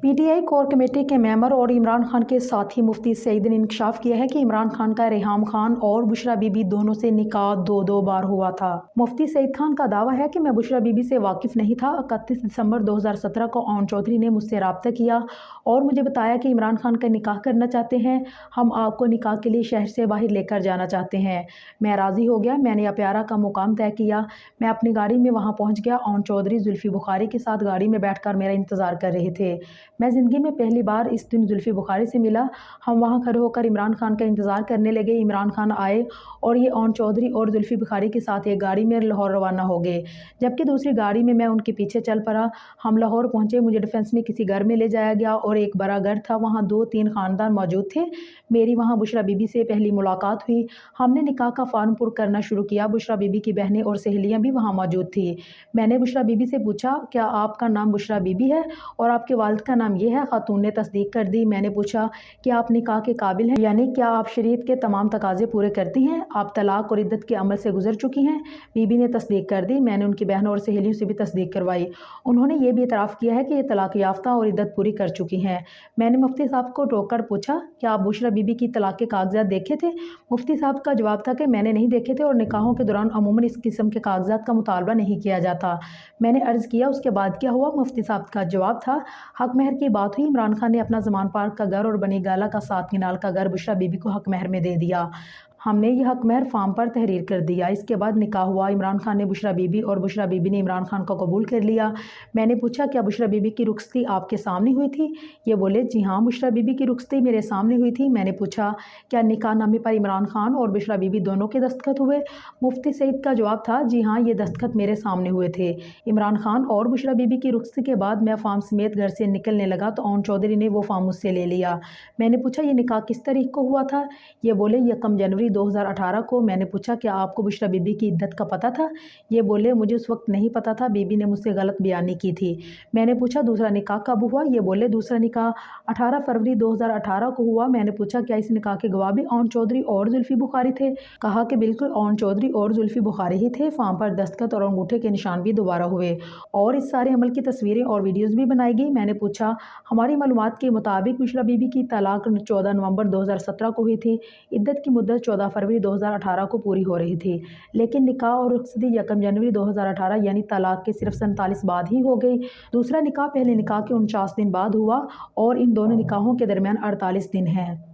PTI core committee के member और इमरान खान के साथी मुफ्ती सईद ने इंकशाफ किया है कि इमरान खान का रेहाम खान और बुशरा बीबी दोनों से निकाह दो बार हुआ था। मुफ्ती सईद खान का दावा है कि मैं बुशरा बीबी से वाकिफ नहीं था। 31 दिसंबर 2017 को ओन चौधरी ने मुझसे रब्ता किया और मुझे बताया कि इमरान खान का निकाह करना चाहते हैं, हम आपको निकाह के लिए शहर से बाहर लेकर जाना चाहते हैं। मैं राज़ी हो गया। मैंने प्यारा का मुकाम तय किया। मैं अपनी गाड़ी में वहाँ पहुँच गया। ओन चौधरी जुल्फी बुखारी के साथ गाड़ी में बैठकर मेरा इंतज़ार कर रहे थे। मैं ज़िंदगी में पहली बार इस दिन जुल्फी बुखारी से मिला। हम वहाँ खड़े होकर इमरान खान का इंतज़ार करने लगे। इमरान खान आए और ये ओन चौधरी और जुल्फी बुखारी के साथ एक गाड़ी में लाहौर रवाना हो गए, जबकि दूसरी गाड़ी में मैं उनके पीछे चल पड़ा। हम लाहौर पहुँचे। मुझे डिफेंस में किसी घर में ले जाया गया और एक बड़ा घर था, वहाँ 2-3 ख़ानदान मौजूद थे। मेरी वहाँ बुशरा बीबी से पहली मुलाकात हुई। हमने निकाह का फॉर्म पुर करना शुरू किया। बुशरा बीबी की बहनें और सहेलियाँ भी वहाँ मौजूद थी। मैंने बुशरा बीबी से पूछा, क्या आपका नाम बुशरा बीबी है और आपके वालिद का नाम ये है? खातून ने तस्दीक कर दी। मैंने पूछा, क्या आप निकाह के काबिल हैं, यानी क्या आप शरीयत के तमाम तकाजे पूरे करती हैं? आप तलाक और इद्दत के अमल से गुजर चुकी हैं? बीबी ने तस्दीक कर दी। मैंने उनकी बहनों और सहेलियों से भी तस्दीक करवाई। उन्होंने ये भी इतराफ़ किया है कि ये तलाक याफ्ता और इद्दत पूरी कर चुकी हैं। मैंने मुफ्ती साहब को टोककर पूछा, क्या आप बुशरा बीबी की तलाक के कागजात देखे थे? मुफ्ती साहब का जवाब था कि मैंने नहीं देखे थे और निकाहों के दौरान अमूमन इस किस्म के कागजात का मुतालबा नहीं किया जाता। मैंने अर्ज़ किया, उसके बाद क्या हुआ? मुफ्ती साहब का जवाब था, हक महर की बात हुई। इमरान खान ने अपना ज़मान पार्क का घर और बनी गाला का 7 किनाल का घर बुशरा बीबी को हक महर में दे दिया। हमने ये हक महर फार्म पर तहरीर कर दिया। इसके बाद निकाह हुआ। इमरान खान ने बुशरा बीबी और बुशरा बीबी ने इमरान खान को कबूल कर लिया। मैंने पूछा, क्या बुशरा बीबी की रुखसती आपके सामने हुई थी? ये बोले, जी हाँ, बुशरा बीबी की रुखसती मेरे सामने हुई थी। मैंने पूछा, क्या निकाह नामे पर इमरान खान और बुशरा बीबी दोनों के दस्तखत हुए? मुफ्ती सईद का जवाब था, जी हाँ, ये दस्तखत मेरे सामने हुए थे। इमरान खान और बुशरा बीबी की रुखसती के बाद मैं फार्म समेत घर से निकलने लगा तो ओन चौधरी ने वो फार्म मुझसे ले लिया। मैंने पूछा, ये निकाह किस तारीख को हुआ था? ये बोले, 1 जनवरी 2018 को। मैंने पूछा, क्या आपको बुशरा बीबी की इद्दत का पता था? ये बोले, मुझे उस वक्त नहीं पता था, बीबी ने मुझसे गलत बयानी की थी। मैंने पूछा, दूसरा निकाह कब हुआ? ये बोले, दूसरा निकाह 18 फरवरी 2018 को हुआ। मैंने पूछा, क्या इस निकाह के गवाह भी ओन चौधरी और जुल्फी बुखारी थे? कहा कि बिल्कुल ओन चौधरी और जुल्फी बुखारी ही थे। फार्म पर दस्तखत और अंगूठे के निशान भी दोबारा हुए और इस सारे अमल की तस्वीरें और वीडियोज़ भी बनाई गई। मैंने पूछा, हमारी मालूमात के मुताबिक बुशरा बीबी की तलाक 14 नवंबर 2017 को हुई थी। इद्दत की मुद्दत 14 फरवरी 2018 को पूरी हो रही थी, लेकिन निकाह और रुखसती 1 जनवरी 2018 यानी तलाक के सिर्फ 47 बाद ही हो गई। दूसरा निकाह पहले निकाह के 49 दिन बाद हुआ और इन दोनों निकाहों के दरमियान 48 दिन हैं।